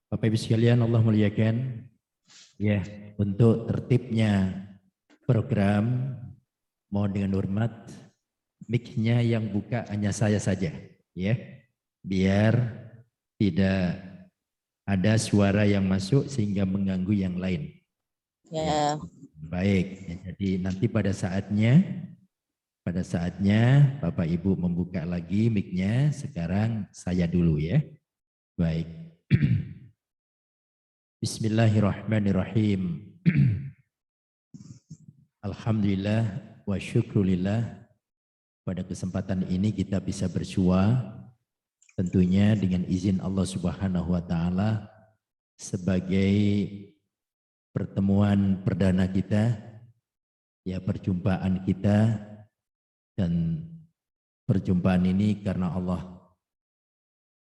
Bapak Ibu sekalian, Allah muliakan. Ya, untuk tertibnya program, mohon dengan hormat mic-nya yang buka hanya saya saja, ya, biar tidak ada suara yang masuk sehingga mengganggu yang lain. Ya. Baik, ya, jadi nanti pada saatnya Bapak Ibu membuka lagi mic-nya. Sekarang saya dulu, ya. Baik. Bismillahirrahmanirrahim. Alhamdulillah wa syukrulillah. Pada kesempatan ini kita bisa bersua tentunya dengan izin Allah Subhanahu wa taala sebagai pertemuan perdana kita, ya, perjumpaan kita, dan perjumpaan ini karena Allah,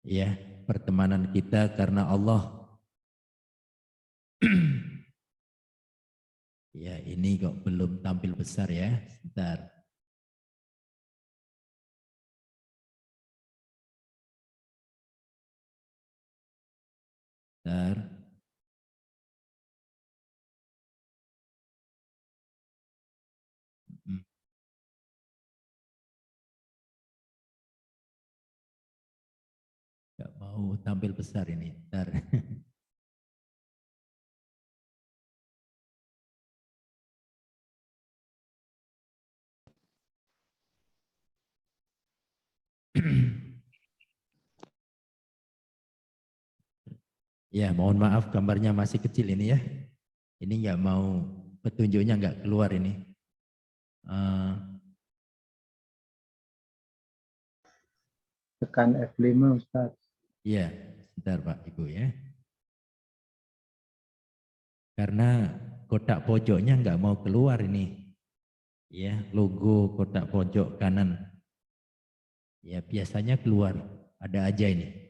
ya, pertemanan kita karena Allah. Ya, ini kok belum tampil besar, ya, sebentar. Bentar. Gak mau tampil besar ini. Bentar. Ya, mohon maaf gambarnya masih kecil ini, ya. Ini nggak mau, petunjuknya nggak keluar ini. Tekan F5, Ustaz. Iya, sebentar Pak Ibu, ya. Karena kotak pojoknya nggak mau keluar ini. Ya, logo kotak pojok kanan. Ya, biasanya keluar. Ada aja ini.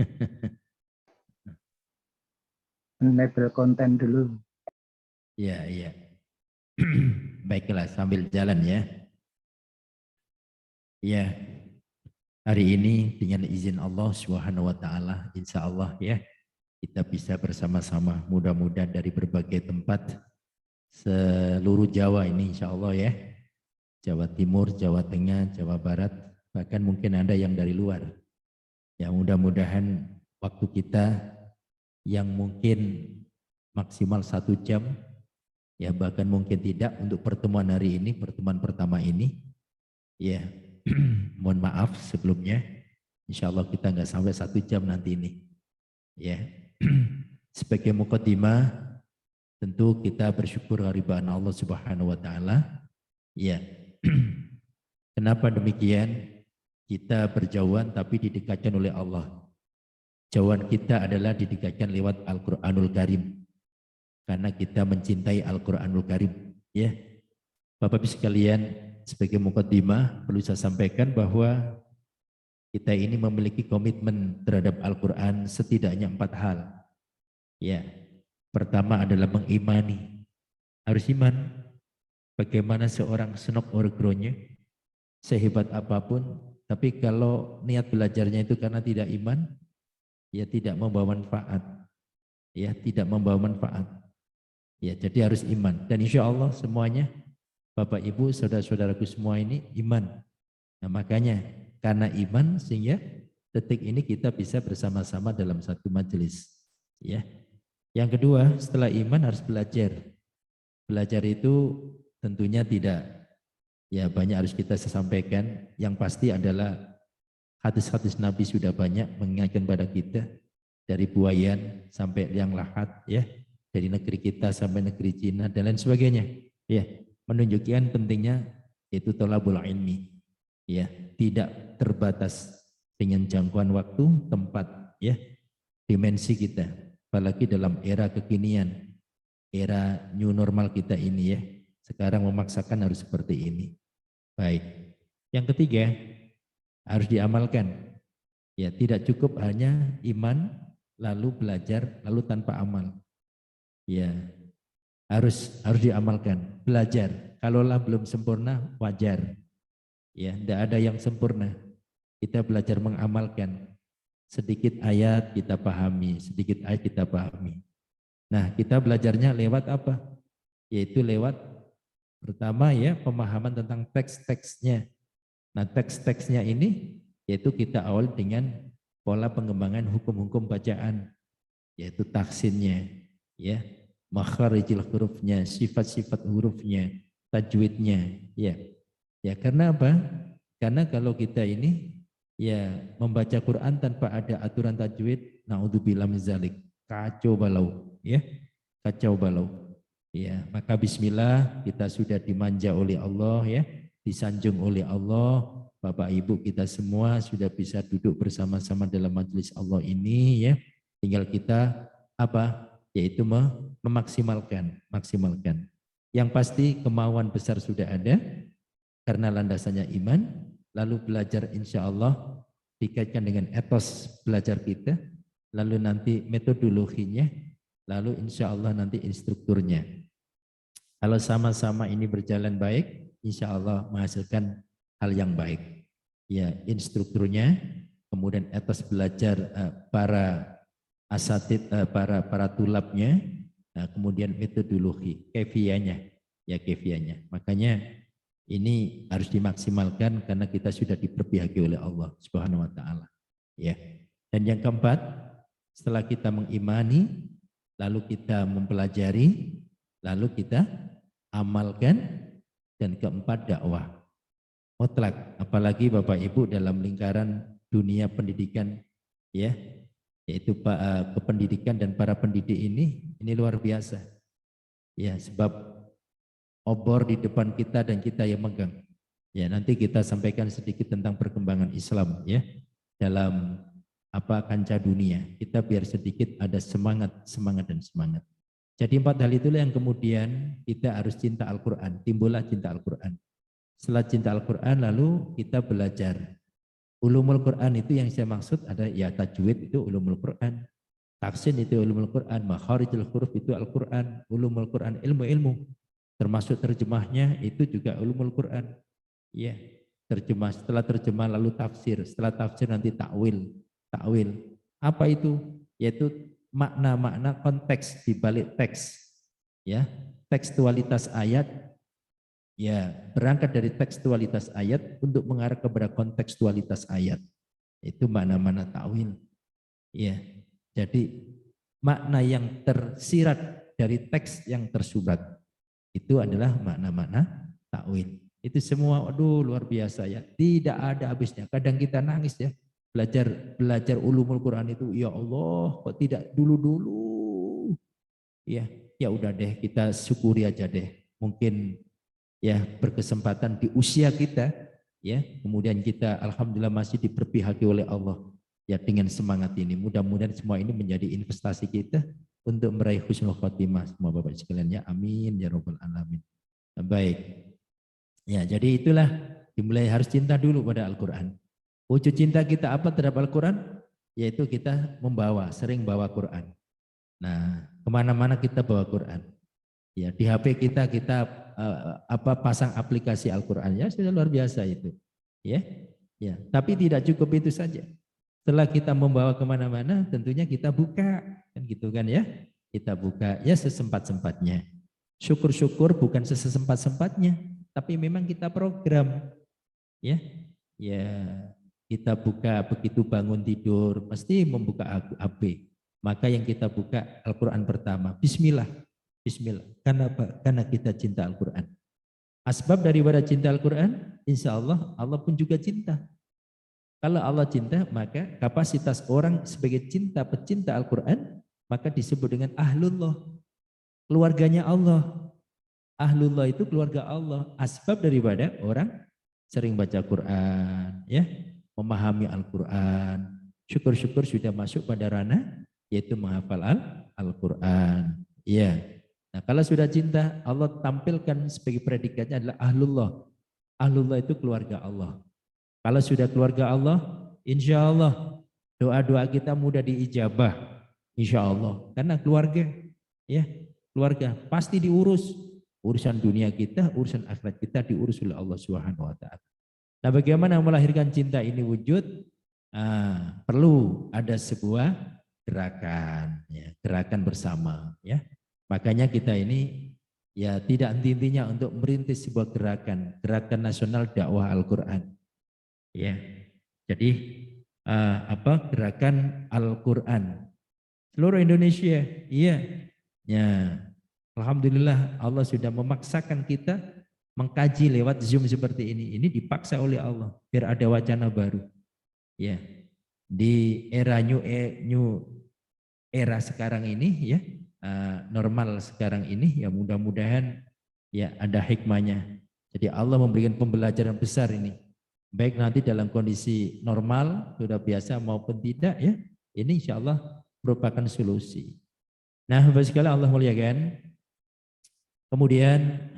Enable konten dulu. Iya, iya. Baiklah, sambil jalan, ya. Ya, hari ini dengan izin Allah Subhanahu wa taala, insya Allah, ya, kita bisa bersama-sama, mudah-mudahan dari berbagai tempat seluruh Jawa ini, insya Allah, ya. Jawa Timur, Jawa Tengah, Jawa Barat, bahkan mungkin ada yang dari luar. Ya, mudah-mudahan waktu kita yang mungkin maksimal 1 jam, ya, bahkan mungkin tidak untuk pertemuan hari ini, pertemuan pertama ini, ya, mohon maaf sebelumnya, insya Allah kita nggak sampai 1 jam nanti ini, ya. Sebagai mukadimah, tentu kita bersyukur kehadiran Allah Subhanahu wa taala, ya. Kenapa demikian? Kita berjauhan tapi didekatkan oleh Allah. Jauhan kita adalah didekatkan lewat Al-Quranul Karim. Karena kita mencintai Al-Quranul Karim, ya. Bapak-Ibu sekalian, sebagai mukadimah perlu saya sampaikan bahwa kita ini memiliki komitmen terhadap Al-Quran setidaknya 4 hal. Ya, pertama adalah mengimani. Harus iman. Bagaimana seorang senok orgronya, sehebat apapun, tapi kalau niat belajarnya itu karena tidak iman, ya tidak membawa manfaat. Ya, tidak membawa manfaat. Ya, jadi harus iman. Dan insya Allah semuanya, Bapak Ibu, saudara-saudaraku semua ini iman. Nah, makanya karena iman sehingga detik ini kita bisa bersama-sama dalam satu majelis. Ya. Yang kedua, setelah iman harus belajar. Belajar itu tentunya tidak, ya, banyak harus kita sampaikan. Yang pasti adalah hadis-hadis Nabi sudah banyak mengingatkan pada kita, dari Buayan sampai Liang Lahat, ya, dari negeri kita sampai negeri Cina dan lain sebagainya, ya, menunjukkan pentingnya itu thalabul ilmi, ya, tidak terbatas dengan jangkauan waktu, tempat, ya, dimensi kita, apalagi dalam era kekinian, era new normal kita ini, ya, sekarang memaksakan harus seperti ini. Baik, yang ketiga harus diamalkan, ya, tidak cukup hanya iman lalu belajar lalu tanpa amal, ya, harus diamalkan. Belajar kalaulah belum sempurna wajar, Ya, tidak ada yang sempurna. Kita belajar mengamalkan. Sedikit ayat kita pahami, sedikit ayat kita pahami. Nah, kita belajarnya lewat apa? Yaitu lewat pertama ya pemahaman tentang teks-teksnya. Nah, teks-teksnya ini yaitu kita awal dengan pola pengembangan hukum-hukum bacaan, yaitu taksinnya, ya, makharijil hurufnya, sifat-sifat hurufnya, tajwidnya, ya. Ya, karena apa? Karena kalau kita ini ya membaca Quran tanpa ada aturan tajwid, naudzubillah min zalik, kacau balau, ya. Kacau balau. Ya, maka bismillah kita sudah dimanja oleh Allah ya, disanjung oleh Allah. Bapak Ibu kita semua sudah bisa duduk bersama-sama dalam majelis Allah ini ya. Tinggal kita apa? Yaitu maksimalkan. Yang pasti kemauan besar sudah ada karena landasannya iman, lalu belajar insya Allah dikaitkan dengan etos belajar kita, lalu nanti metodologinya, lalu insya Allah nanti instrukturnya. Kalau sama-sama ini berjalan baik, insya Allah menghasilkan hal yang baik. Ya, instrukturnya, kemudian etos belajar para asatid, para tulabnya, nah, kemudian metodologi, kefianya, ya kefianya. Makanya ini harus dimaksimalkan karena kita sudah diberpihaki oleh Allah Subhanahu Wa Taala. Ya. Dan yang keempat, setelah kita mengimani, lalu kita mempelajari, lalu kita amalkan, dan keempat dakwah mutlak. Apalagi Bapak Ibu dalam lingkaran dunia pendidikan ya, yaitu kependidikan dan para pendidik ini luar biasa. Ya, sebab obor di depan kita dan kita yang megang. Ya, nanti kita sampaikan sedikit tentang perkembangan Islam ya dalam kancah dunia. Kita biar sedikit ada semangat. Jadi 4 hal itulah yang kemudian kita harus cinta Al-Quran. Timbullah cinta Al-Quran. Setelah cinta Al-Quran lalu kita belajar. Ulumul Quran itu yang saya maksud ada ya tajwid itu ulumul Quran. Taksin itu ulumul Quran. Makharijul huruf itu Al-Quran. Ulumul Quran ilmu-ilmu. Termasuk terjemahnya itu juga ulumul Quran. Ya, terjemah. Setelah terjemah lalu tafsir. Setelah tafsir nanti takwil. Apa itu? Yaitu makna-makna konteks di balik teks. Ya, tekstualitas ayat. Ya, berangkat dari tekstualitas ayat untuk mengarah kepada kontekstualitas ayat. Itu makna-makna takwil. Ya, jadi makna yang tersirat dari teks yang tersurat itu adalah makna-makna takwil. Itu semua, aduh luar biasa ya. Tidak ada habisnya. Kadang kita nangis ya. Belajar ulumul Quran itu, ya Allah, kok tidak dulu-dulu. Ya udah deh, kita syukuri aja deh. Mungkin ya berkesempatan di usia kita, ya kemudian kita alhamdulillah masih diberpihaki oleh Allah. Ya dengan semangat ini, mudah-mudahan semua ini menjadi investasi kita untuk meraih husnul khotimah semua Bapak sekalian ya. Amin ya rabbal alamin. Nah, baik. Ya, jadi itulah dimulai harus cinta dulu pada Al-Qur'an. Wujud cinta kita apa terhadap Al-Quran? Yaitu kita sering bawa Quran. Nah, kemana-mana kita bawa Quran. Ya, di HP kita pasang aplikasi Al-Quran, ya sudah luar biasa itu. Ya, tapi tidak cukup itu saja. Setelah kita membawa kemana-mana, tentunya kita buka, kan gitu kan ya? Kita buka ya sesempat-sempatnya. Syukur-syukur bukan sesempat-sempatnya, tapi memang kita program. Ya. Kita buka begitu bangun tidur, mesti membuka HP. Maka yang kita buka Al-Quran pertama. Bismillah. Karena apa? Karena kita cinta Al-Quran. Asbab daripada cinta Al-Quran, insya Allah, Allah pun juga cinta. Kalau Allah cinta, maka kapasitas orang sebagai pecinta Al-Quran, maka disebut dengan ahlullah. Keluarganya Allah. Ahlullah itu keluarga Allah. Asbab daripada orang sering baca Quran, ya. Memahami Al-Quran, syukur-syukur sudah masuk pada ranah yaitu menghafal Al-Quran. Ya. Nah, kalau sudah cinta, Allah tampilkan sebagai predikatnya adalah ahlullah. Ahlullah itu keluarga Allah. Kalau sudah keluarga Allah, insya Allah doa-doa kita mudah diijabah. Insya Allah. Karena keluarga, ya keluarga pasti diurus. Urusan dunia kita, urusan akhirat kita diurus oleh Allah Subhanahu Wa Taala. Nah, bagaimana melahirkan cinta ini wujud? Perlu ada sebuah gerakan, ya, gerakan bersama, ya. Makanya kita ini ya tidak henti-hentinya untuk merintis sebuah gerakan nasional dakwah Al-Quran, ya. Jadi gerakan Al-Quran seluruh Indonesia, iya, ya. Alhamdulillah Allah sudah memaksakan kita mengkaji lewat Zoom seperti ini. Ini dipaksa oleh Allah biar ada wacana baru. Ya, di era new era sekarang ini, ya, normal sekarang ini, ya mudah-mudahan ya ada hikmahnya. Jadi Allah memberikan pembelajaran besar ini. Baik nanti dalam kondisi normal sudah biasa maupun tidak, ya, ini insya Allah merupakan solusi. Nah, Bapak sekalian Allah muliakan. Kemudian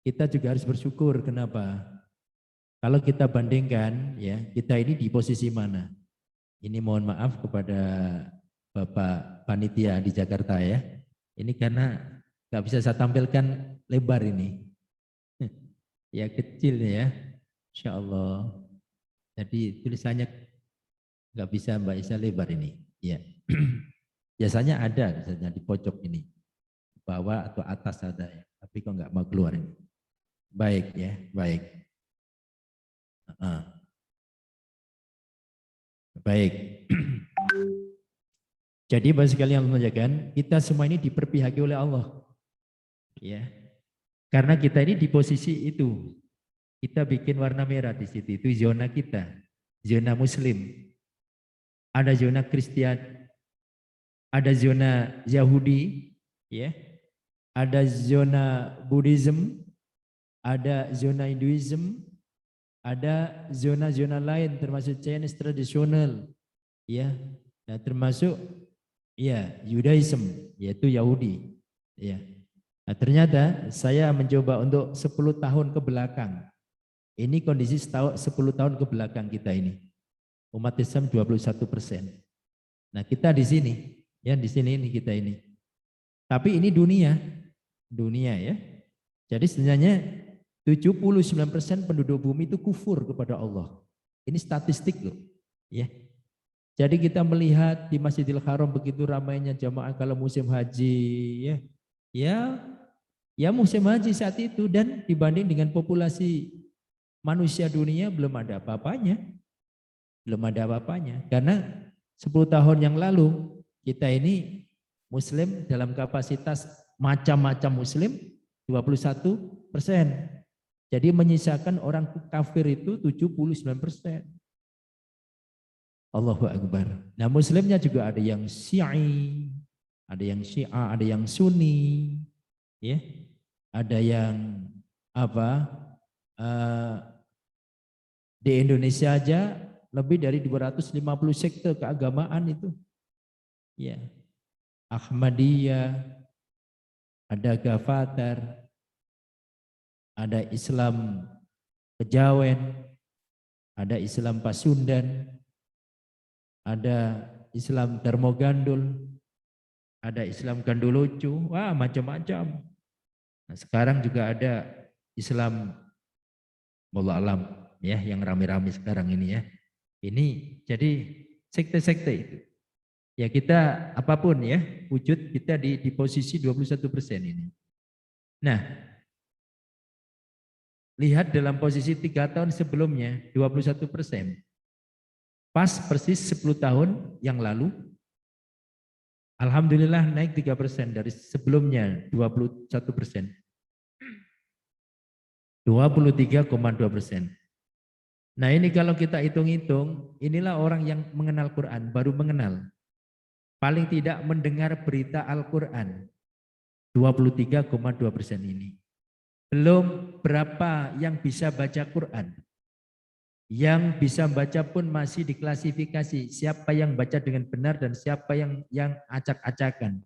kita juga harus bersyukur. Kenapa? Kalau kita bandingkan, ya, kita ini di posisi mana? Ini mohon maaf kepada Bapak Panitia di Jakarta, ya. Ini karena nggak bisa saya tampilkan lebar ini. Ya kecil ya, Insya Allah. Jadi tulisannya nggak bisa Mbak Isa lebar ini. Ya. Biasanya ada misalnya di pojok ini, bawah atau atas ada, ya. Tapi kok nggak mau keluar ini. Baik ya, baik. Baik. Jadi Bapak sekalian yang menjaga, kita semua ini diperpihaki oleh Allah. Ya. Karena kita ini di posisi itu. Kita bikin warna merah di situ, itu zona kita. Zona Muslim. Ada zona Kristen, ada zona Yahudi, ya. Ada zona Buddhism, ada zona Hinduism, ada zona-zona lain termasuk Chinese tradisional, ya. Nah, termasuk ya Judaism, yaitu Yahudi, ya. Nah, ternyata saya mencoba untuk 10 tahun ke belakang. Ini kondisi 10 tahun ke belakang kita ini. Umat Islam 21%. Nah, kita di sini, ya di sini ini kita ini. Tapi ini dunia ya. Jadi sebenarnya 79% penduduk bumi itu kufur kepada Allah. Ini statistik loh, ya. Jadi kita melihat di Masjidil Haram begitu ramainya jamaah kalau musim haji, ya. Ya musim haji saat itu, dan dibanding dengan populasi manusia dunia belum ada apa-apanya. Belum ada apa-apanya. Karena 10 tahun yang lalu kita ini Muslim dalam kapasitas macam-macam Muslim 21%. Jadi menyisakan orang kafir itu 79%. Allahu Akbar. Nah, Muslimnya juga ada yang Syi'i, ada yang Syiah, ada yang Sunni, ya, ada yang di Indonesia aja lebih dari 250 sekte keagamaan itu, ya. Ahmadiyah, ada Gavatar, ada Islam Kejawen, ada Islam Pasundan, ada Islam Darmogandul, ada Islam Gandoloco, wah macam-macam. Nah, sekarang juga ada Islam wallahu alam, ya, yang rame-rame sekarang ini, ya. Ini jadi sekte-sekte itu. Ya kita apapun, ya, wujud kita di posisi 21% ini. Nah, lihat dalam posisi 3 tahun sebelumnya 21%. Pas persis 10 tahun yang lalu, alhamdulillah naik 3% dari sebelumnya 21%. 23,2%. Nah, ini kalau kita hitung-hitung, inilah orang yang mengenal Quran, baru mengenal. Paling tidak mendengar berita Al-Quran. 23,2% ini. Belum berapa yang bisa baca Quran. Yang bisa baca pun masih diklasifikasi. Siapa yang baca dengan benar dan siapa yang acak-acakan.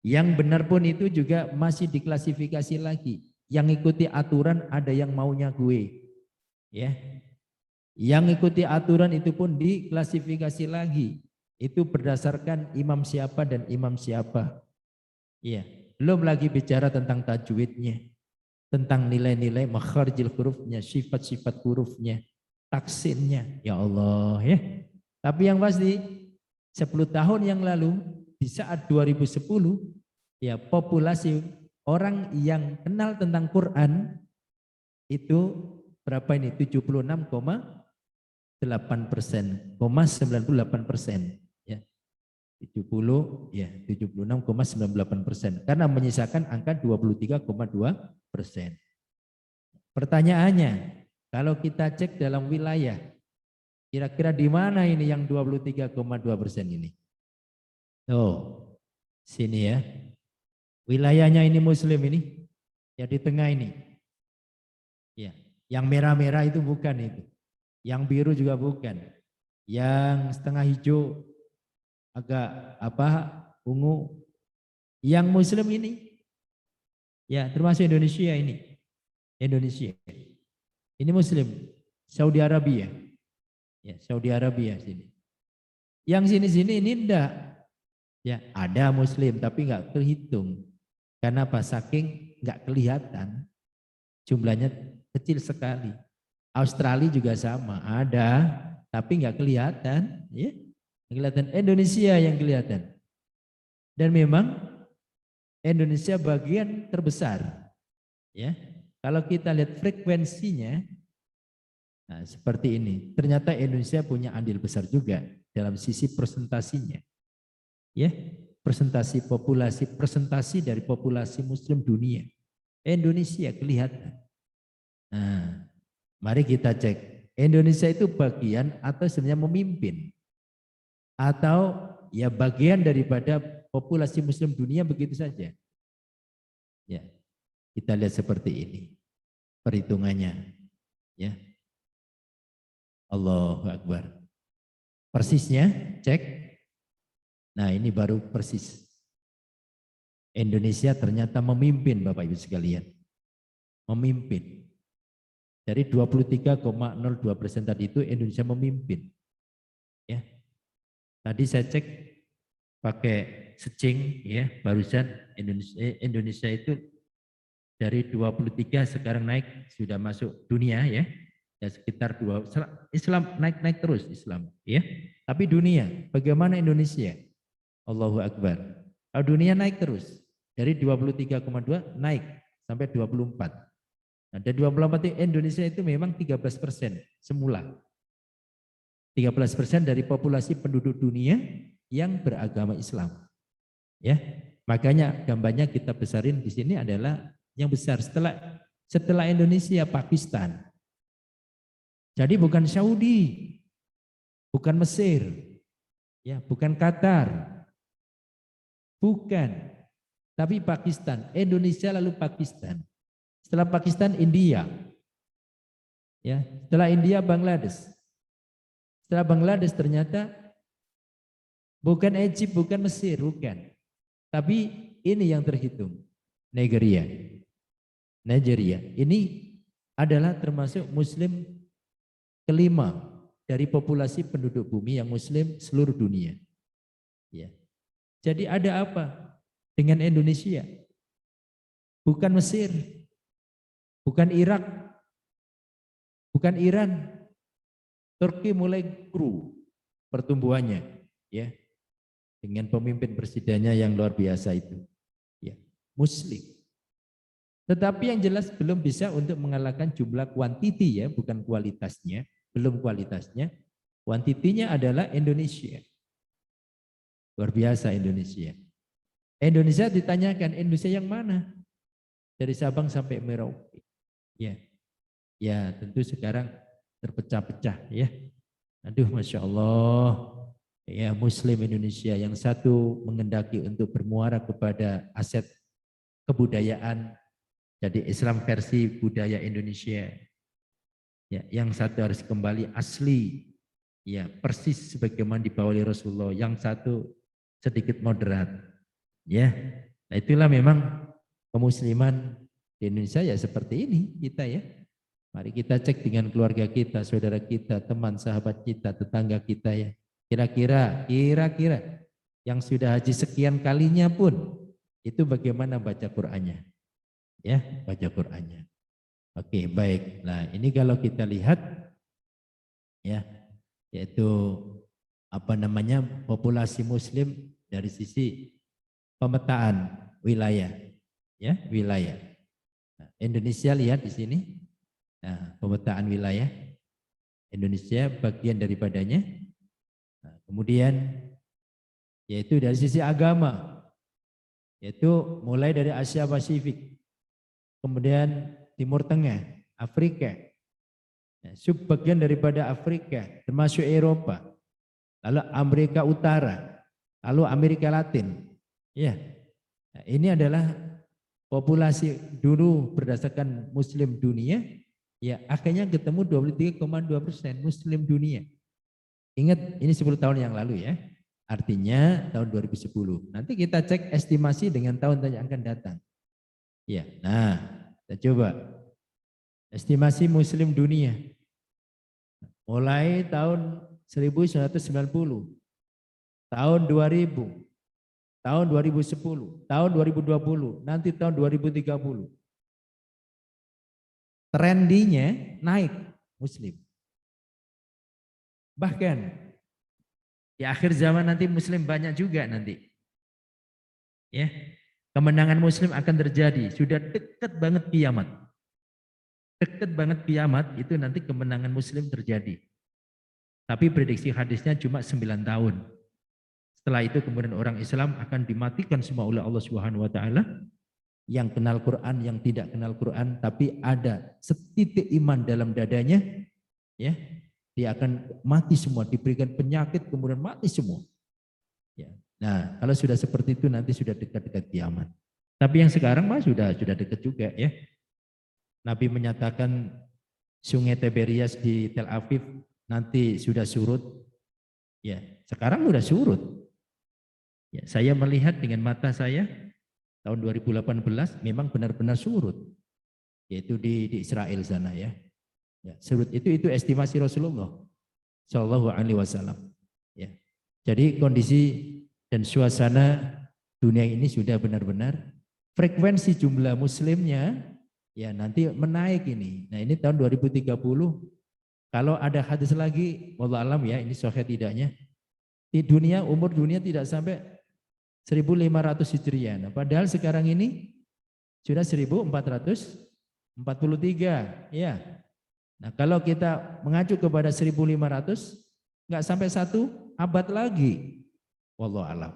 Yang benar pun itu juga masih diklasifikasi lagi. Yang ikuti aturan ada yang maunya gue. Ya. Yang ikuti aturan itu pun diklasifikasi lagi. Itu berdasarkan imam siapa dan imam siapa. Ya. Belum lagi bicara tentang tajwidnya. tentang nilai-nilai makharijil hurufnya, sifat-sifat hurufnya, taksinnya. Ya Allah ya. Tapi yang pasti 10 tahun yang lalu di saat 2010 ya populasi orang yang kenal tentang Quran itu berapa ini? 76,8%, 98%. 70 ya 76,98% karena menyisakan angka 23,2%. Pertanyaannya, kalau kita cek dalam wilayah, kira-kira di mana ini yang 23,2% ini? Oh, sini ya. Wilayahnya ini Muslim ini, ya di tengah ini. Ya, yang merah-merah itu bukan itu, yang biru juga bukan, yang setengah hijau agak ungu, yang Muslim ini ya termasuk Indonesia ini Muslim, Saudi Arabia ya, Saudi Arabia sini. Yang sini ini enggak ya, ada Muslim tapi enggak terhitung karena apa, saking enggak kelihatan, jumlahnya kecil sekali. Australia juga sama, ada tapi enggak kelihatan ya. Kelihatan Indonesia yang kelihatan. Dan memang Indonesia bagian terbesar. Ya. Kalau kita lihat frekuensinya, nah seperti ini. Ternyata Indonesia punya andil besar juga dalam sisi presentasinya. Ya, presentasi populasi, presentasi dari populasi Muslim dunia. Indonesia kelihatan. Nah, mari kita cek. Indonesia itu bagian atau sebenarnya memimpin? Atau ya bagian daripada populasi Muslim dunia begitu saja. Ya, kita lihat seperti ini perhitungannya. Ya, Allahu Akbar. Persisnya cek. Nah ini baru persis. Indonesia ternyata memimpin Bapak Ibu sekalian. Memimpin. Dari 23,02% tadi itu Indonesia memimpin. Ya. Tadi saya cek pakai searching ya, barusan Indonesia itu dari 23 sekarang naik sudah masuk dunia ya. Ya sekitar Islam naik terus Islam ya. Tapi dunia, bagaimana Indonesia? Allahu Akbar. Kalau dunia naik terus dari 23,2 naik sampai 24. Nah, dari 24 Indonesia itu memang 13% semula. 13% dari populasi penduduk dunia yang beragama Islam. Ya, makanya gambarnya kita besarin di sini adalah yang besar setelah Indonesia, Pakistan. Jadi bukan Saudi, bukan Mesir, ya, bukan Qatar, bukan, tapi Pakistan. Indonesia lalu Pakistan. Setelah Pakistan India, ya, setelah India Bangladesh. Setelah Bangladesh ternyata bukan Egypt, bukan Mesir, bukan. Tapi ini yang terhitung, Nigeria. Ini adalah termasuk Muslim kelima dari populasi penduduk bumi yang Muslim seluruh dunia. Ya. Jadi ada apa dengan Indonesia? Bukan Mesir, bukan Irak, bukan Iran. Turki mulai grow pertumbuhannya, ya, dengan pemimpin presidennya yang luar biasa itu, ya, Muslim. Tetapi yang jelas belum bisa untuk mengalahkan jumlah kuantiti ya, bukan kualitasnya, belum kualitasnya. Kuantitinya adalah Indonesia. Luar biasa Indonesia. Indonesia ditanyakan, Indonesia yang mana? Dari Sabang sampai Merauke. Ya, ya tentu sekarang terpecah-pecah ya. Aduh Masya Allah. Ya Muslim Indonesia yang satu mengendaki untuk bermuara kepada aset kebudayaan. Jadi Islam versi budaya Indonesia. Ya, yang satu harus kembali asli. Ya, persis sebagaimana dibawa oleh Rasulullah. Yang satu sedikit moderat. Ya. Nah, itulah memang kemusliman di Indonesia ya seperti ini kita ya. Mari kita cek dengan keluarga kita, saudara kita, teman, sahabat kita, tetangga kita ya. Kira-kira yang sudah haji sekian kalinya pun itu bagaimana baca Qur'annya? Ya, baca Qur'annya. Oke, baik. Nah, ini kalau kita lihat ya, yaitu apa namanya populasi muslim dari sisi pemetaan wilayah, ya, wilayah. Nah, Indonesia lihat di sini. Nah, pemetaan wilayah Indonesia bagian daripadanya. Nah, kemudian yaitu dari sisi agama, yaitu mulai dari Asia Pasifik, kemudian Timur Tengah, Afrika, subbagian daripada Afrika, termasuk Eropa, lalu Amerika Utara, lalu Amerika Latin. Ya, nah, ini adalah populasi dulu berdasarkan Muslim dunia, ya akhirnya ketemu 23,2% Muslim dunia. Ingat ini 10 tahun yang lalu ya, artinya tahun 2010. Nanti kita cek estimasi dengan tahun yang akan datang. Ya, nah kita coba estimasi Muslim dunia mulai tahun 1990, tahun 2000, tahun 2010, tahun 2020, nanti tahun 2030. Trendinya naik Muslim. Bahkan di akhir zaman nanti Muslim banyak juga nanti. Ya, kemenangan Muslim akan terjadi. Sudah dekat banget kiamat. Dekat banget kiamat itu nanti kemenangan Muslim terjadi. Tapi prediksi hadisnya cuma 9 tahun. Setelah itu kemudian orang Islam akan dimatikan semua oleh Allah Subhanahu wa taala. Yang kenal Quran, yang tidak kenal Quran, tapi ada setitik iman dalam dadanya, ya, dia akan mati semua, diberikan penyakit kemudian mati semua. Ya. Nah, kalau sudah seperti itu nanti sudah dekat-dekat kiamat. Tapi yang sekarang mah sudah dekat juga ya. Nabi menyatakan Sungai Tiberias di Tel Aviv nanti sudah surut. Ya, sekarang sudah surut. Ya, saya melihat dengan mata saya tahun 2018 memang benar-benar surut. Yaitu di Israel sana ya. Ya, surut itu estimasi Rasulullah Shallallahu Alaihi Wasallam. Ya, jadi kondisi dan suasana dunia ini sudah benar-benar frekuensi jumlah muslimnya ya nanti menaik ini. Nah ini tahun 2030 kalau ada hadis lagi, wallah alam ya ini sahih tidaknya, di dunia umur dunia tidak sampai 1500 Hijriah. Nah, padahal sekarang ini sudah 1443 ya. Nah kalau kita mengacu kepada 1500 nggak sampai 1 abad lagi. Wallah alam.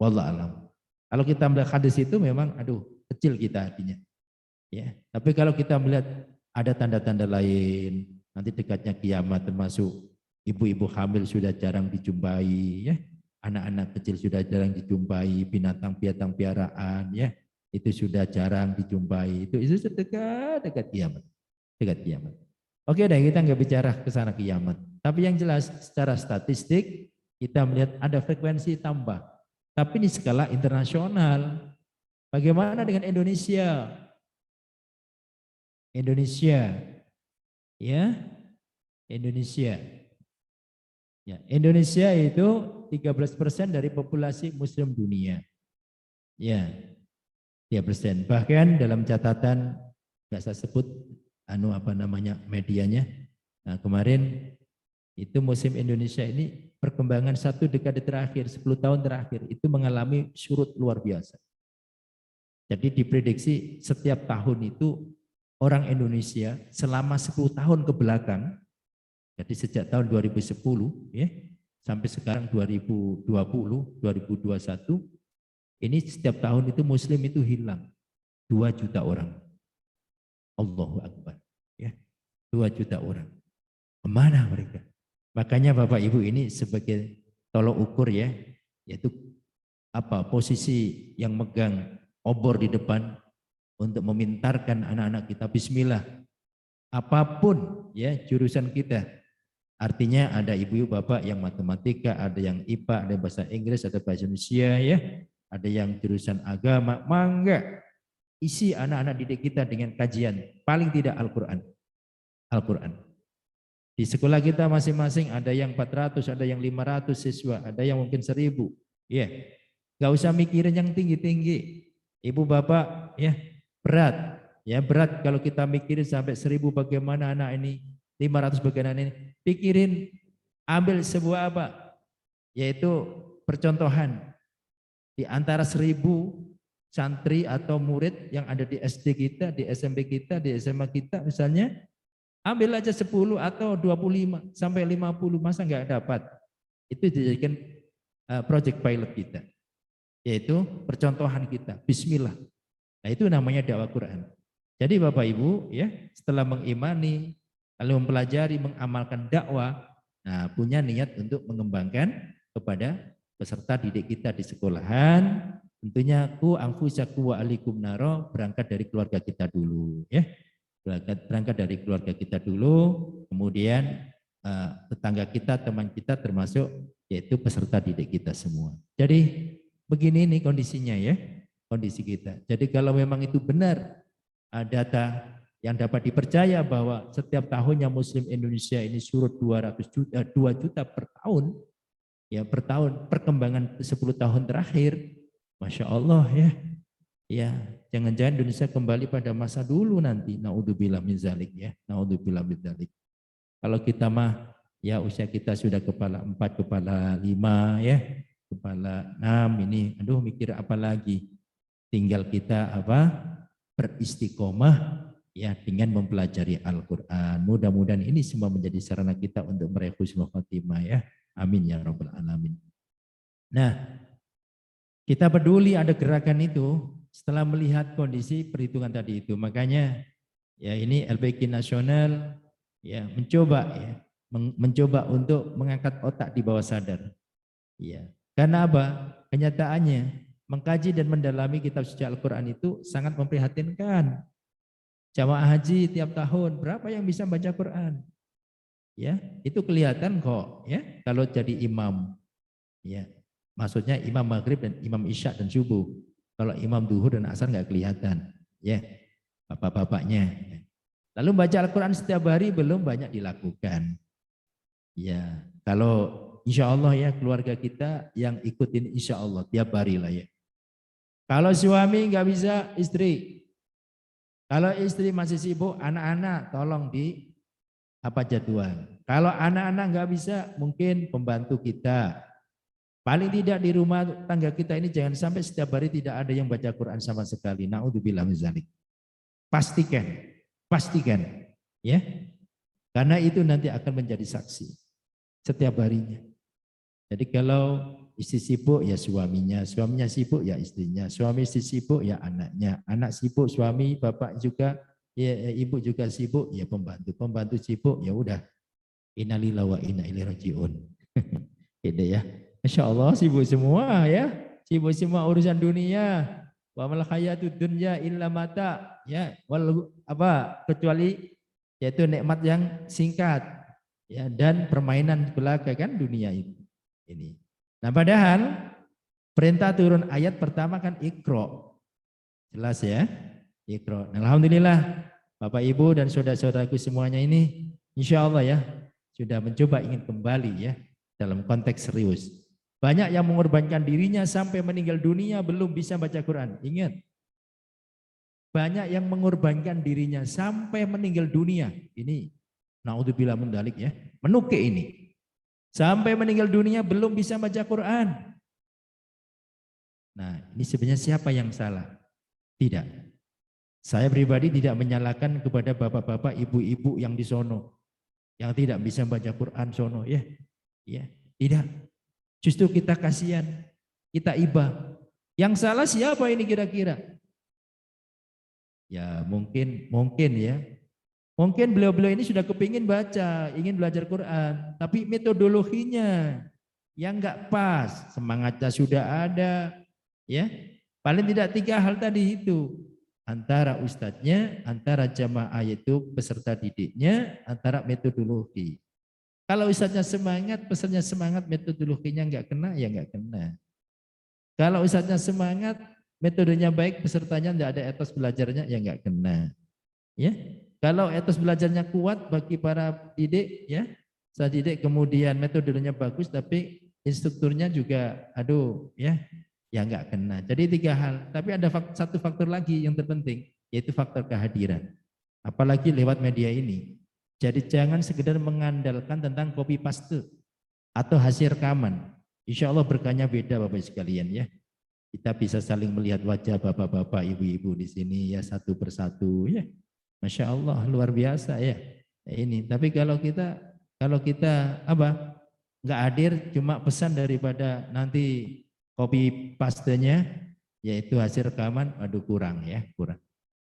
Wallah alam. Kalau kita melihat hadis itu memang aduh kecil kita hatinya. Ya, tapi kalau kita melihat ada tanda-tanda lain, nanti dekatnya kiamat termasuk ibu-ibu hamil sudah jarang dijumpai ya. Anak-anak kecil sudah jarang dijumpai, binatang piaraan ya. Itu sudah jarang dijumpai. Itu dekat kiamat. Dekat kiamat. Oke, dan kita nggak bicara ke sana kiamat. Tapi yang jelas secara statistik kita melihat ada frekuensi tambah. Tapi ini skala internasional. Bagaimana dengan Indonesia? Indonesia, ya, Indonesia. Ya, Indonesia itu 13% dari populasi Muslim dunia. Ya, 3%. Bahkan dalam catatan nggak saya sebut medianya. Nah, kemarin itu Muslim Indonesia ini perkembangan 1 dekade terakhir, 10 tahun terakhir itu mengalami surut luar biasa. Jadi diprediksi setiap tahun itu orang Indonesia selama 10 tahun ke belakang, jadi sejak tahun 2010 ya sampai sekarang 2020, 2021, ini setiap tahun itu Muslim itu hilang 2 juta orang. Allahu Akbar. Ya, 2 juta orang. Kemana mereka? Makanya Bapak Ibu ini sebagai tolok ukur ya, yaitu apa posisi yang megang obor di depan untuk memintarkan anak-anak kita bismillah. Apapun ya jurusan kita. Artinya ada ibu-ibu bapak yang matematika, ada yang IPA, ada bahasa Inggris, ada bahasa Indonesia ya, ada yang jurusan agama. Mangga isi anak-anak didik kita dengan kajian paling tidak Al-Qur'an. Al-Qur'an. Di sekolah kita masing-masing ada yang 400, ada yang 500 siswa, ada yang mungkin 1000. Ya. Enggak usah mikirin yang tinggi-tinggi. Ibu bapak ya, berat. Ya berat kalau kita mikirin sampai 1000 bagaimana anak ini, 500 bagaimana ini. Pikirin, ambil sebuah apa? Yaitu percontohan. Di antara 1000 santri atau murid yang ada di SD kita, di SMP kita, di SMA kita misalnya, ambil aja 10 atau 25 sampai 50, masa nggak dapat? Itu dijadikan project pilot kita. Yaitu percontohan kita, bismillah. Nah itu namanya dakwah Quran. Jadi Bapak Ibu ya, setelah mengimani, lalu mempelajari, mengamalkan dakwah, nah punya niat untuk mengembangkan kepada peserta didik kita di sekolahan, tentunya ku anfusaku wa alikum naro, berangkat dari keluarga kita dulu ya. Berangkat dari keluarga kita dulu, kemudian tetangga kita, teman kita termasuk yaitu peserta didik kita semua. Jadi begini nih kondisinya ya, kondisi kita. Jadi kalau memang itu benar data yang dapat dipercaya bahwa setiap tahunnya Muslim Indonesia ini surut 2 juta per tahun, ya per tahun, perkembangan 10 tahun terakhir, Masya Allah ya, ya jangan-jangan Indonesia kembali pada masa dulu nanti, naudzubillah min zalik ya, naudzubillah min zalik. Kalau kita mah ya usia kita sudah kepala 4, kepala 5 ya, kepala 6 ini, aduh mikir apa lagi? Tinggal kita apa? Beristiqomah ya dengan mempelajari Al-Quran. Mudah-mudahan ini semua menjadi sarana kita untuk meraih husnul khotimah ya. Amin ya rabbal alamin. Nah, kita peduli ada gerakan itu setelah melihat kondisi perhitungan tadi itu. Makanya ya ini LPG nasional ya mencoba untuk mengangkat otak di bawah sadar. Ya. Karena apa? Kenyataannya mengkaji dan mendalami kitab suci Al-Quran itu sangat memprihatinkan. Jamaah haji tiap tahun berapa yang bisa baca Quran? Ya, itu kelihatan kok ya kalau jadi imam. Ya. Maksudnya imam maghrib dan imam isya dan subuh. Kalau imam duhur dan asar nggak kelihatan. Ya. Bapak-bapaknya. Lalu baca Al-Quran setiap hari belum banyak dilakukan. Ya, kalau insya Allah ya keluarga kita yang ikutin insya Allah tiap hari lah ya. Kalau suami nggak bisa, istri. Kalau istri masih sibuk, anak-anak tolong di apa jadwal. Kalau anak-anak nggak bisa, mungkin pembantu kita. Paling tidak di rumah tangga kita ini jangan sampai setiap hari tidak ada yang baca Quran sama sekali. Naudzubillah min dzalik. Pastikan, ya. Karena itu nanti akan menjadi saksi setiap harinya. Jadi kalau istri sibuk ya suaminya sibuk ya istrinya, suami istri sibuk ya anaknya, anak sibuk suami, bapak juga, ya ibu juga sibuk ya pembantu sibuk ya udah. Innalillahi wa inna ilaihi rajiun. Gitu ya. Masya Allah sibuk semua ya, sibuk semua urusan dunia. Wa mal hayatud dunya illa mata ya, kecuali yaitu nikmat yang singkat ya dan permainan belaka kan dunia ini. Nah padahal perintah turun ayat pertama kan Iqra. Jelas ya, Iqra. Nah, alhamdulillah Bapak Ibu dan saudara-saudaraku semuanya ini insya Allah ya sudah mencoba ingin kembali ya dalam konteks serius. Banyak yang mengorbankan dirinya sampai meninggal dunia belum bisa baca Quran. Ingat, banyak yang mengorbankan dirinya sampai meninggal dunia. Ini naudzubillah min dzalik ya, menukik ini. Sampai meninggal dunia belum bisa baca Quran. Nah, ini sebenarnya siapa yang salah? Tidak. Saya pribadi tidak menyalahkan kepada bapak-bapak, ibu-ibu yang di sono yang tidak bisa baca Quran sono ya. Ya, tidak. Justru kita kasihan, kita iba. Yang salah siapa ini kira-kira? Ya, mungkin ya. Mungkin beliau-beliau ini sudah kepingin baca, ingin belajar Quran, tapi metodologinya yang enggak pas, semangatnya sudah ada, ya. Paling tidak 3 hal tadi itu, antara ustadznya, antara jamaah itu peserta didiknya, antara metodologi. Kalau ustadznya semangat, pesertanya semangat, metodologinya enggak kena, ya enggak kena. Kalau ustadznya semangat, metodenya baik, pesertanya enggak ada etos belajarnya, ya enggak kena, ya. Kalau etos belajarnya kuat bagi para didik ya, saya didik kemudian metodenya bagus tapi instrukturnya juga aduh ya enggak kena. Jadi 3 hal. Tapi ada satu faktor lagi yang terpenting. yaitu faktor kehadiran. Apalagi lewat media ini. Jadi jangan sekedar mengandalkan tentang copy paste atau hasil rekaman. Insya Allah berkahnya beda Bapak sekalian ya. Kita bisa saling melihat wajah bapak-bapak, ibu-ibu di sini ya satu persatu ya. Masya Allah luar biasa ya. Ini. Tapi kalau kita apa nggak hadir cuma pesan daripada nanti copy pastenya yaitu hasil rekaman, aduh kurang ya kurang.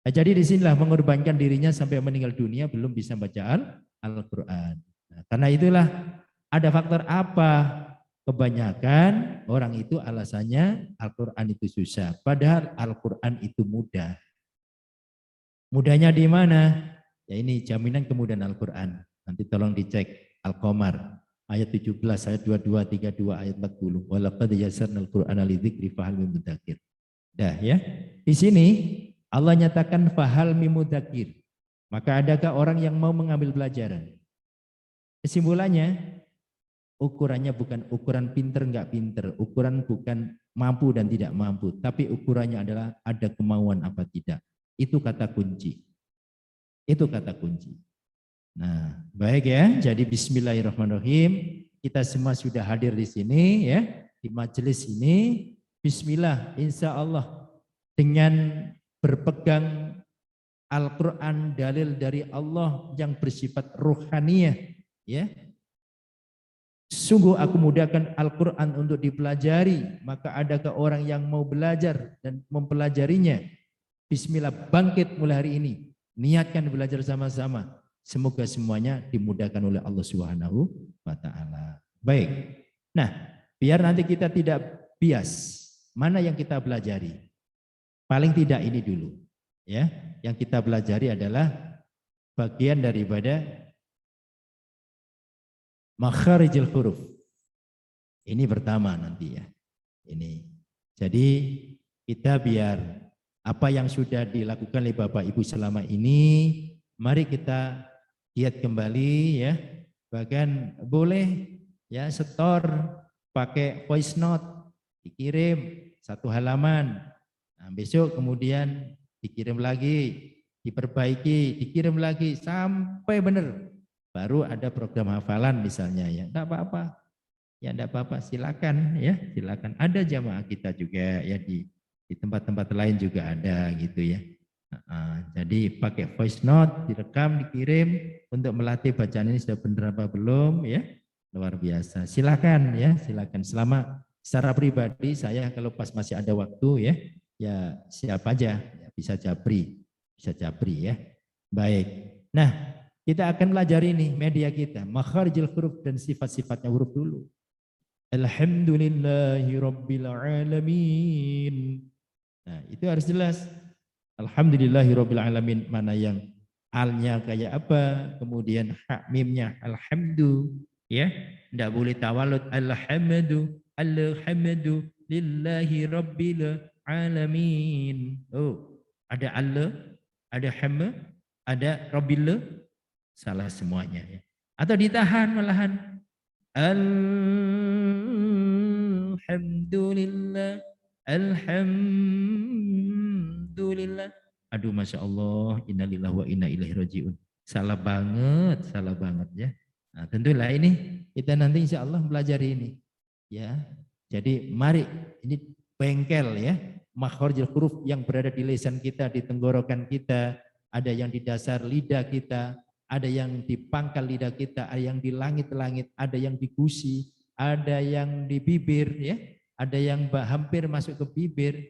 Nah, jadi disinilah mengorbankan dirinya sampai meninggal dunia belum bisa baca Al-Quran. Nah, karena itulah ada faktor apa? Kebanyakan orang itu alasannya Al-Quran itu susah. Padahal Al-Quran itu mudah. Mudahnya di mana? Ya ini jaminan kemudahan Al-Quran. Nanti tolong dicek Al-Qamar ayat 17, ayat 22, 32, ayat 40. Walaqad yassarnal Qur'ana lidzikri fahal min mudzakir. Dah ya. Di sini Allah nyatakan fahal min mudzakir. Maka adakah orang yang mau mengambil pelajaran? Kesimpulannya ukurannya bukan ukuran pinter enggak pinter, ukuran bukan mampu dan tidak mampu, tapi ukurannya adalah ada kemauan apa tidak. Itu kata kunci. Itu kata kunci. Nah, baik ya. Jadi bismillahirrahmanirrahim. Kita semua sudah hadir di sini ya, di majelis ini. Bismillah, insya Allah dengan berpegang Al-Quran dalil dari Allah yang bersifat ruhaniyah ya. Sungguh aku mudahkan Al-Quran untuk dipelajari, maka adakah orang yang mau belajar dan mempelajarinya? Bismillah, bangkit mulai hari ini. Niatkan belajar sama-sama. Semoga semuanya dimudahkan oleh Allah Subhanahu wa taala. Baik. Nah, biar nanti kita tidak bias. Mana yang kita pelajari? Paling tidak ini dulu. Ya, yang kita pelajari adalah bagian daripada makharijul huruf. Ini pertama nanti ya. Ini. Jadi kita biar apa yang sudah dilakukan oleh Bapak Ibu selama ini, mari kita lihat kembali ya. Bahkan boleh ya setor pakai voice note, dikirim satu halaman. Nah, besok kemudian dikirim lagi, diperbaiki, dikirim lagi sampai benar. Baru ada program hafalan misalnya ya, enggak apa-apa. Ya enggak apa-apa, silakan ya, silakan. Ada jamaah kita juga ya di tempat-tempat lain juga ada gitu ya. Jadi pakai voice note, direkam, dikirim untuk melatih bacaan ini sudah benar apa belum ya. Luar biasa. Silakan ya, silakan. Selama secara pribadi saya kalau pas masih ada waktu ya siapa aja ya, bisa japri ya. Baik. Nah, kita akan pelajari nih media kita, makharijul huruf dan sifat-sifatnya huruf dulu. Alhamdulillahirabbil alamin. Nah, itu harus jelas. Alhamdulillahirabbil alamin, mana yang alnya kayak apa, kemudian hak mimnya alhamdu ya. Enggak boleh tawalud alhamdu lillahi rabbil alamin. Oh, ada Allah, ada hamma, ada rabbil, salah semuanya ya. Atau ditahan malahan. Alhamdulillah, alhamdulillah. Aduh, masya Allah, innalillahi wa inna ilaihi rajiun. Salah banget ya. Nah, tentulah ini kita nanti insya Allah belajar ini. Ya, jadi mari ini bengkel ya, makharijul huruf yang berada di lisan kita, di tenggorokan kita, ada yang di dasar lidah kita, ada yang di pangkal lidah kita, ada yang di langit-langit, ada yang di gusi, ada yang di bibir ya, ada yang hampir masuk ke bibir.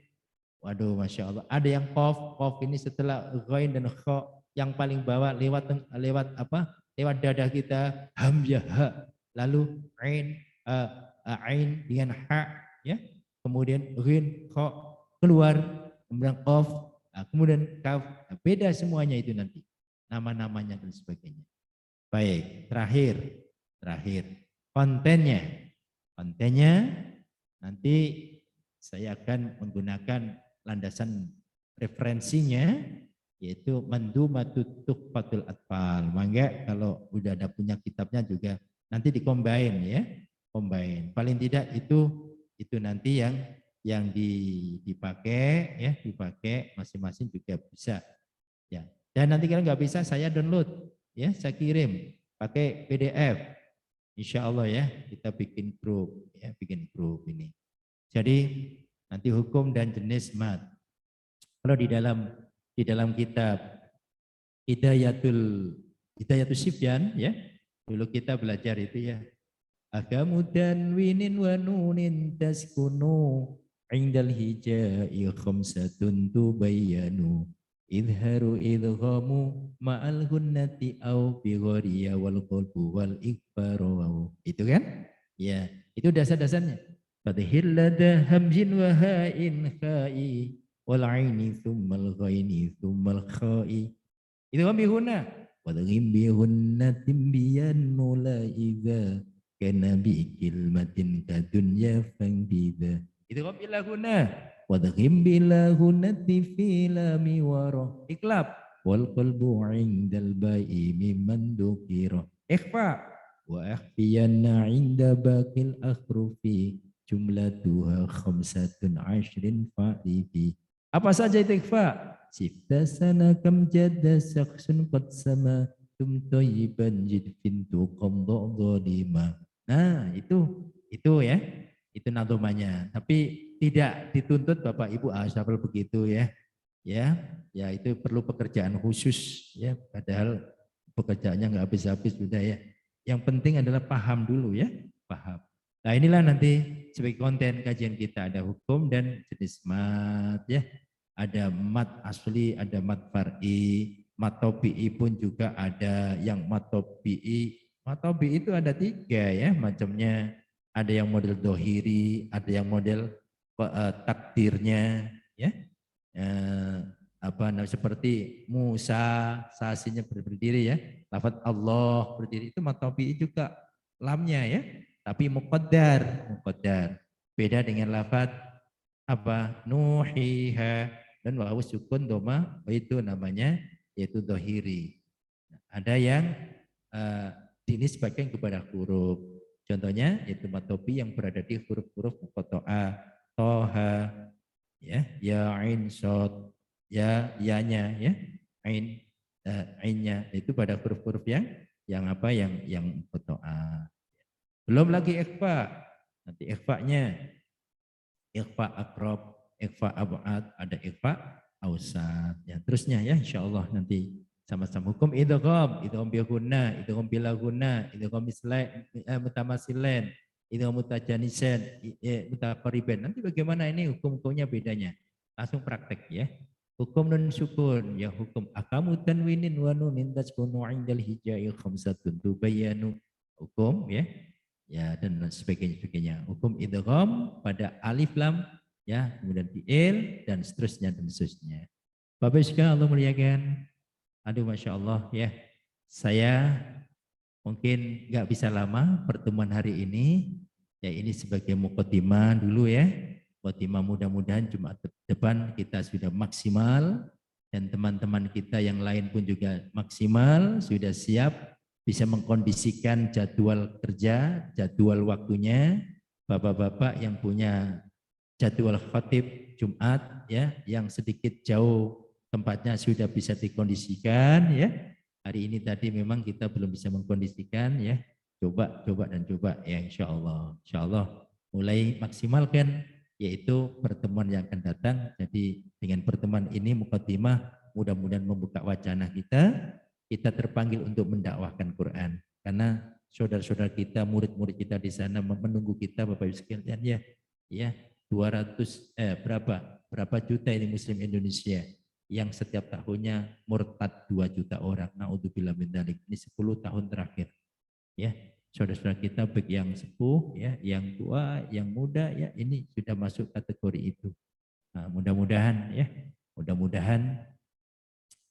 Waduh, masya Allah. Ada yang kof ini setelah ghain dan kha yang paling bawah lewat apa? Lewat dada kita, hamzah ha, lalu ain dengan ha ya. Kemudian ghin kha keluar, kemudian kof, kemudian kaf. Beda semuanya itu nanti. Nama-namanya dan sebagainya. Baik, terakhir. Kontennya nanti saya akan menggunakan landasan referensinya yaitu Mandumatut Tuhfatul Atfal. Mangga kalau udah ada punya kitabnya juga nanti dicombine ya. Combine. Paling tidak itu nanti yang dipakai ya, dipakai masing-masing juga bisa Dan nanti kalau nggak bisa saya download, ya saya kirim pakai PDF. Insya Allah ya kita bikin grup, ya bikin grup ini. Jadi nanti hukum dan jenis mat. Kalau di dalam kitab Hidayatul Sifyan ya, dulu kita belajar itu ya. Agamu tanwinin wa nunin taskunu indal hijai khamsatun tubayyanu idharu idghamu ma'al gunnati au bi ghariya wal qalbu wal ikbaru. Itu kan? Ya, itu dasar-dasarnya. Fathil lada hamzin wa ha'in kha'i wal aini thummal ghaini thummal kha'i. Itu kan bihuna. Wadghim bihunna timbiyan mula idza kana bi kilmatin kadunya fangdida. Itu kan bilahuna. Wadghim bilahuna tifila miwara. Iklab. Wal qalbu indal ba'i mimman dukira. Ikhfa. Wa akhfiyanna inda baqil akhrufi. Jumlatuha khamsatun ashrin fa'ifi. Apa saja itu ikhfa? Sifta sana kam jadda saksun qad sama tum toyiban jidfin tuqam dhalima. Nah, itu ya. Itu nadumanya. Tapi tidak dituntut Bapak Ibu asal begitu ya. Ya, itu perlu pekerjaan khusus ya. Padahal pekerjaannya nggak habis-habis sudah ya. Yang penting adalah paham dulu ya, paham. Nah, inilah nanti sebagai konten kajian kita ada hukum dan jenis mat ya. Ada mat asli, ada mat far'i, mat tobi'i pun juga ada yang mat tobi'i. Mat tobi'i itu ada 3 ya macamnya. Ada yang model dohiri, ada yang model takdirnya ya. Seperti Musa, sasinya berdiri ya. Lafaz Allah berdiri itu mat tobi'i juga lamnya ya. Tapi muqaddar. Beda dengan lafaz Nuhiha dan wawu sukun doma itu namanya yaitu dohiri. Ada yang dinisbatkan kepada huruf. Contohnya yaitu matopi yang berada di huruf-huruf muqatta'ah, toha, ya ain sod, ya-nya, ya ain, ainnya itu pada huruf-huruf yang muqatta'ah. Belum lagi ikhfa. Nanti ikhfa-nya ikhfa akrob, ikhfa abad, ada ikhfa ausat. Ya, terusnya ya insyaallah nanti sama-sama hukum idgham bihunna, idgham bilahunna, idgham mutamasilen, idgham mutajanisan, mutaqariban. Nanti bagaimana ini hukum-hukumnya bedanya? Langsung praktek ya. Hukum nun sukun, ya hukum akamu tanwinin wa nunin taskunu indal hijai khamsatun tubayyanu. Hukum ya. Ya dan sebagainya. Hukum idgham pada alif lam ya, kemudian fi'il dan seterusnya. Bapak sekalian Allah muliakan. Aduh Masya Allah ya. Saya mungkin nggak bisa lama pertemuan hari ini. Ya ini sebagai muqaddimah dulu ya. Muqaddimah mudah-mudahan Jumat depan kita sudah maksimal. Dan teman-teman kita yang lain pun juga maksimal, sudah siap. Bisa mengkondisikan jadwal kerja, jadwal waktunya. Bapak-bapak yang punya jadwal khatib Jumat ya, yang sedikit jauh tempatnya sudah bisa dikondisikan ya. Hari ini tadi memang kita belum bisa mengkondisikan ya. Coba ya insya Allah mulai maksimalkan yaitu pertemuan yang akan datang. Jadi dengan pertemuan ini muqaddimah mudah-mudahan membuka wacana kita terpanggil untuk mendakwahkan Quran karena saudara-saudara kita, murid-murid kita di sana menunggu kita Bapak Ibu sekalian ya 200 berapa juta ini muslim Indonesia yang setiap tahunnya murtad 2 juta orang. Naudzubillah min dzalik. Ini 10 tahun terakhir. Ya, saudara-saudara kita baik yang sepuh ya, yang tua, yang muda ya, ini sudah masuk kategori itu. Nah, mudah-mudahan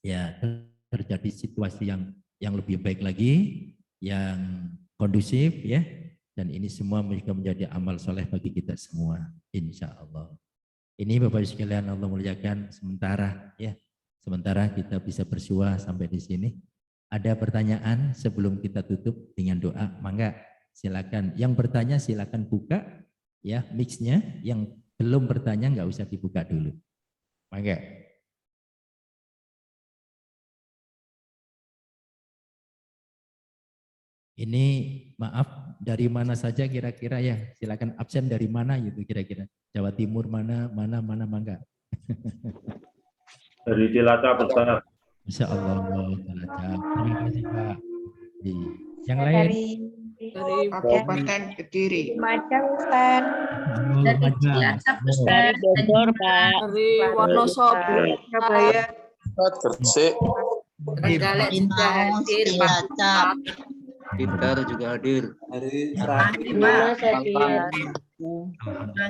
ya terjadi situasi yang lebih baik lagi, yang kondusif ya, dan ini semua menjadi amal soleh bagi kita semua, insya Allah. Ini Bapak Ibu sekalian Allah muliakan sementara kita bisa bersua sampai di sini. Ada pertanyaan sebelum kita tutup dengan doa? Mangga silakan. Yang bertanya silakan buka ya mix-nya. Yang belum bertanya nggak usah dibuka dulu. Mangga. Ini maaf dari mana saja kira-kira ya? Silakan absen dari mana gitu kira-kira? Jawa Timur mana mangga? Dari Cilacap, Ustaz. Insya Allah. Terima kasih Pak. Yang lain? Dari Kabupaten Kediri. Lumajang, Ustaz. Dari Bogor, Pak. Dari Wonosobo, Surabaya. Gresik. Trenggalek juga hadir, Pak. Blitar juga hadir.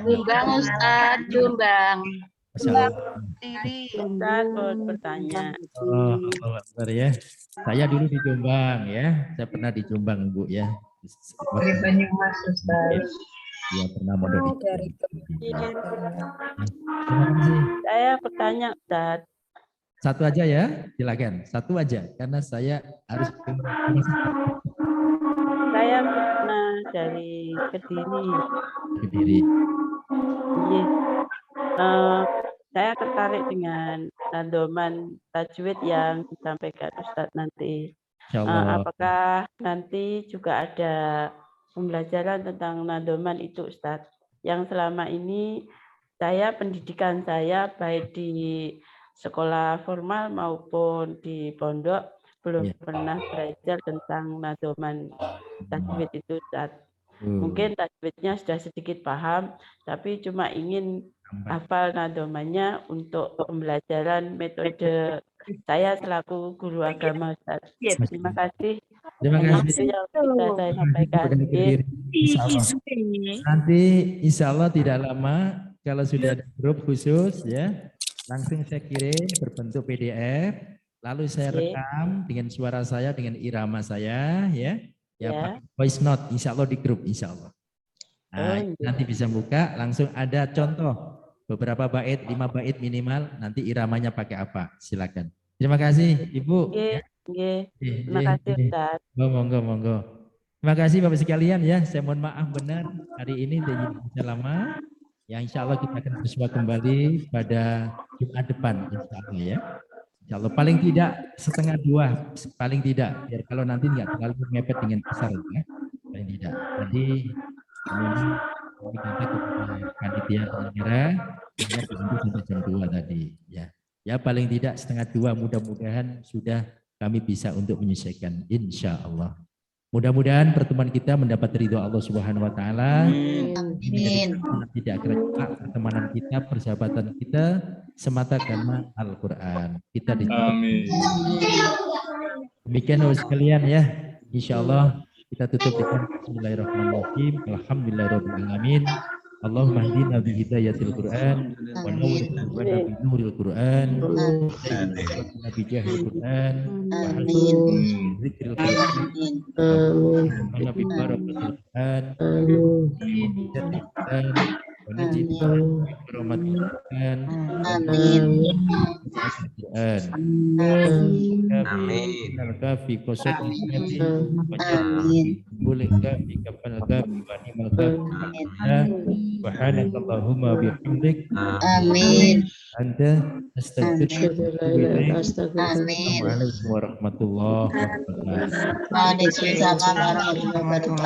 Jombang, Ustaz. Jombang. Ustaz mau bertanya. Oh, Allah Akbar ya. Saya dulu di Jombang ya. Saya pernah di Jombang Bu ya. Dari Banyumas, Ustaz. Ya pernah mondok di. Terima kasih. Saya bertanya, Ustaz. Satu aja ya, silakan. Satu aja, karena saya harus Saya pernah dari Kediri. Kediri. Iya. Saya tertarik dengan nadoman tajwid yang disampaikan Ustadz nanti. Insyaallah. Apakah nanti juga ada pembelajaran tentang nadoman itu, Ustadz? Yang selama ini pendidikan saya baik di sekolah formal maupun di pondok belum pernah belajar tentang nadoman tajwid itu, Ustadz. Mungkin tajwidnya sudah sedikit paham, tapi cuma ingin hafal nadomannya untuk pembelajaran metode saya selaku guru agama, Ustaz. Terima kasih. Terima kasih. Itu yang bisa saya sampaikan. Nanti insya Allah tidak lama kalau sudah ada grup khusus ya, langsung saya kirim berbentuk PDF, lalu saya rekam dengan suara saya, dengan irama saya ya. Ya, voice note, insya Allah di grup, insya Allah. Nah, nanti bisa buka, langsung ada contoh beberapa bait, 5 bait minimal, nanti iramanya pakai apa? Silakan. Terima kasih, Ibu. Terima kasih, Ustaz. Monggo. Terima kasih Bapak sekalian ya. Saya mohon maaf benar hari ini tidak lama. Ya, insya Allah kita akan bersua kembali pada Jumat depan, insya Allah ya. Insya Allah paling tidak 1:30, paling tidak, biar kalau nanti nggak terlalu mepet dengan besar ya, paling tidak. Jadi kami kata kepada panitia penyelenggara sampai jam 2 tadi ya. Ya paling tidak 1:30, mudah-mudahan sudah kami bisa untuk menyelesaikan insya Allah. Mudah-mudahan pertemuan kita mendapat ridho Allah Subhanahu Wa Taala. Amin. Tidak kira pertemanan kita, persahabatan kita semata karena Al-Quran. Kita Amin. Demikian sekalian ya. Insya Allah kita tutup dengan Bismillahirrahmanirrahim. Alhamdulillahirabbil alamin. Allahumma hdina bi hidayatil Quran wa nawwir bi nuril Quran wa bi jahil Quran wa hasbuna dzikril Quran wa bi barakatil Quran wa najibna bi rahmatil Quran amin kafi qasad amin boleh kafi kapal kafi wa ni'mal kafi subhanakallahumma bihamdik amin anta astaghfiruka wa atubu ilaik. Assalamualaikum warahmatullahi wabarakatuh. Waalaikumsalam warahmatullahi wabarakatuh.